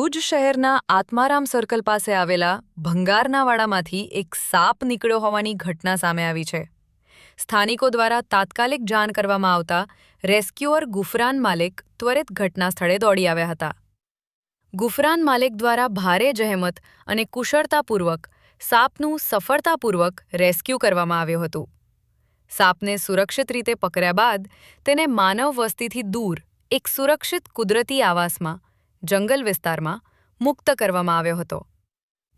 ભુજ શહેરના આત્મારામ સર્કલ પાસે આવેલા ભંગારનાવાડામાંથી એક સાપ નીકળ્યો હોવાની ઘટના સામે આવી છે। સ્થાનિકો દ્વારા તાત્કાલિક જાણ કરવામાં આવતા રેસ્ક્યુઅર ગુફરાન માલિક ત્વરિત ઘટના સ્થળે દોડી આવ્યા હતા। ગુફરાન માલિક દ્વારા ભારે જહેમત અને કુશળતાપૂર્વક સાપનું સફળતાપૂર્વક રેસ્ક્યુ કરવામાં આવ્યું હતું। સાપને સુરક્ષિત રીતે પકડ્યા બાદ તેને માનવ વસ્તીથી દૂર એક સુરક્ષિત કુદરતી આવાસમાં જંગલ વિસ્તારમાં મુક્ત કરવામાં આવ્યો હતો,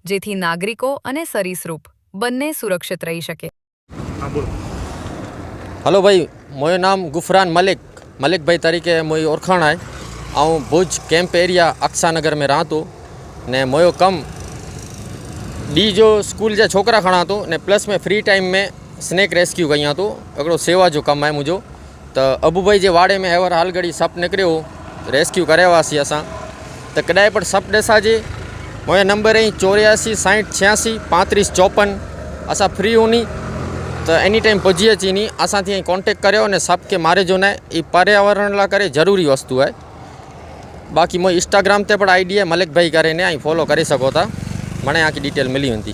જેથી નાગરિકો અને સરીસૃપ બંને સુરક્ષિત રહી શકે। हेलो भाई, मोयो नाम गुफरान मलिक भाई तरीके मोई ओरखाण है। आऊँ भुज कैंप एरिया अक्सा नगर में रहा तो ने मोयो कम डी जो स्कूल जा छोकरा खड़ा तो ने प्लस में फ्री टाइम में स्नेक रेस्क्यू कई तो हिकिड़ो सेवा जो कम है मुझो। तो अबू भाई जे वाड़े में हेवर हाल घड़ी सप निकरियो रेस्क्यू करे हुआसीं असां तो कॾहिं पण सप ॾिसाजे मोयो नंबर है 84 60 86 35 54। असां फ्री होनी तो एनी टाइम पुजी अची नी असां थी कॉन्टेक्ट करियो ने सप के मारे जो न ये पर्यावरण ला करे जरूरी वस्तु है। बाकी मोई इंस्टाग्राम ते पण आईडी है मलिक भाई करे ने आई फॉलो करे सको था, मने आकी डिटेल मिली हुंदी।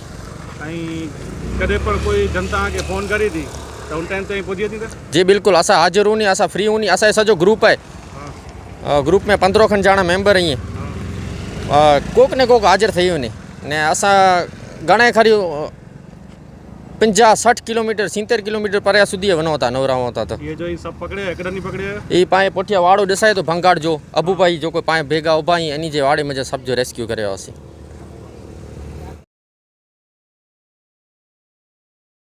कदे पर कोई जनता के फोन करी थी तो उन टाइम तो पुजी थी? जी बिल्कुल, असां हाजिर हूँ असां फ्री हूँ असां सजो ग्रुप है। ग्रुप में 15 खन जाना मेंबर ही कोक ने कोक हाजिर थी ने असां घणे खरी 50-60 किलोमीटर 70 किलोमीटर पर सुधी वनो था नवरा होता। तो ये जो इन सब पकड़े एकड़ा नहीं पकड़े ये पाए पोठिया वाड़ो दिसाए तो भंगार जो अबू भाई जो कोई पाए भेगा उभा ही एनी जे वाड़े में सब जो रेस्क्यू करे।